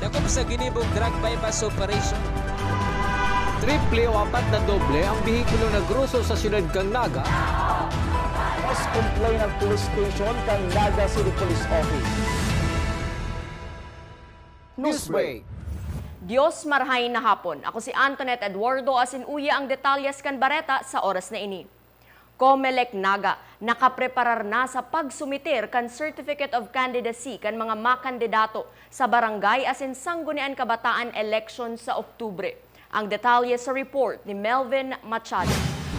Dakop sa ginibong drug bypass operation. Triple o apat na doble ang bihikulo na gruso sa siyudad kang Naga. Mas complain ng police station kang Naga City Police Office. Newsbreak. Diyos marhay na hapon. Ako si Antoinette Eduardo asin uya ang detalyes kan bareta sa oras na ini. Comelec Naga nakapreparar na sa pagsumitir kan Certificate of Candidacy kan mga makandidato sa barangay asin sanggunian kabataan election sa Oktubre. Ang detalye sa report ni Melvin Machado.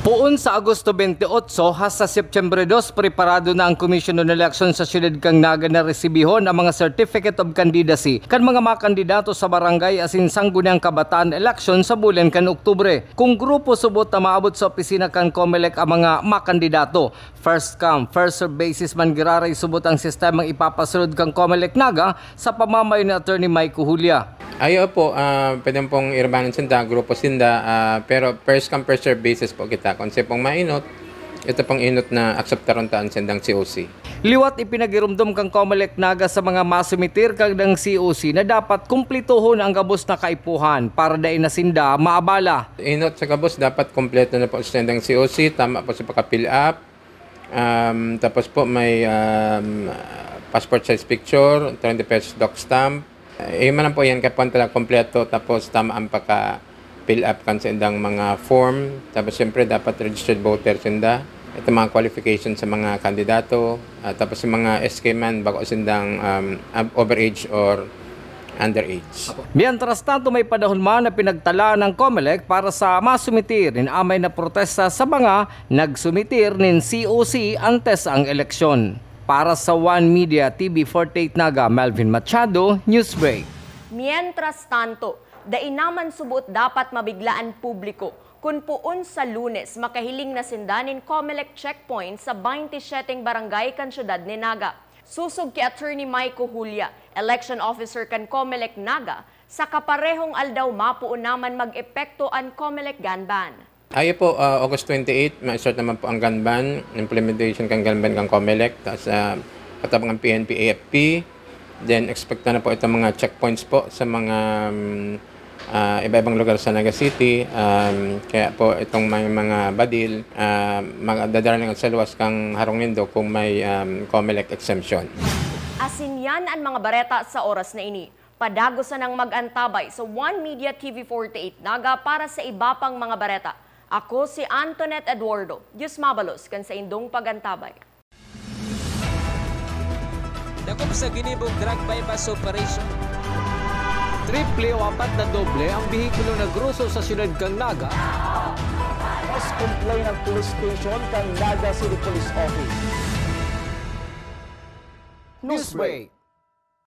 Puon sa Agosto 28 hasta September 2, preparado na ang Commission on Elections sa siyudad kang Naga na resibihon ang mga Certificate of Candidacy kan mga makandidato sa barangay asin sangguniang kabataan election sa bulan kan Oktubre. Kung grupo subot na maabot sa opisina kan Comelec ang mga makandidato, first come, first serve basis man giraray subot ang sistemang ipapasunod kang Comelec Naga sa pamamayo ni Attorney Mike Julia. Ayo po, pwede pong irbanan sinda, grupo sinda, pero first come first serve basis po kita. Kung siya pong mainot, ito pong inot na akseptaron taan sindang COC. Liwat ipinagirumdum kang Comelec Naga sa mga masumitir kag ng COC na dapat kumplituhon ang gabos na kaipuhan para dain na sinda maabala. Inot sa gabos, dapat kompleto na po sindang COC, tama po sa pagka-fill up, tapos po may passport size picture, 20 pesos doc stamp. Iman po yan kapag talaga kompleto, tapos tama ang pagka-fill up kan sa indang mga form. Tapos siyempre dapat registered voter sinda. Ito mga qualification sa mga kandidato. Tapos yung mga SK man bago sindang overage or underage. Mientras tanto may panahon man na pinagtala ng Comelec para sa masumitir nin amay na protesta sa mga nagsumitir nin COC antes ang eleksyon. Para sa One Media TV 48 Naga, Melvin Machado, Newsbreak. Mientras tanto, dainaman subot dapat mabiglaan publiko kung puon sa Lunes makahiling na sindanin Comelec checkpoint sa 27 barangay kan syudad ni Naga. Susog ki Attorney Mike Julia, election officer kan Comelec Naga, sa kaparehong aldaw mapuon naman mag-epekto ang Comelec gun ban. Ayo po, August 28, ma-start naman po ang gun ban, implementation kang gun ban kang Comelec, tapos katabang ang PNP, AFP. Then expect na po itong mga checkpoints po sa mga iba-ibang lugar sa Naga City. Kaya po itong mga badil, magdadaraling sa luwas kang Harong-Lindo kung may Comelec exemption. Asin yan ang mga bareta sa oras na ini. Padagosan ang mag-antabay sa One Media TV 48 Naga para sa iba pang mga bareta. Ako si Antoinette Eduardo. Diyos mabalos kan sa indong pagantabay. Dakop sa ginibong drug bypass operation. Triple o apat na doble ang bihikulo na gruso sa siyudad kang Naga. Mas complain ng police station kang Naga City Police Office. Newsbreak.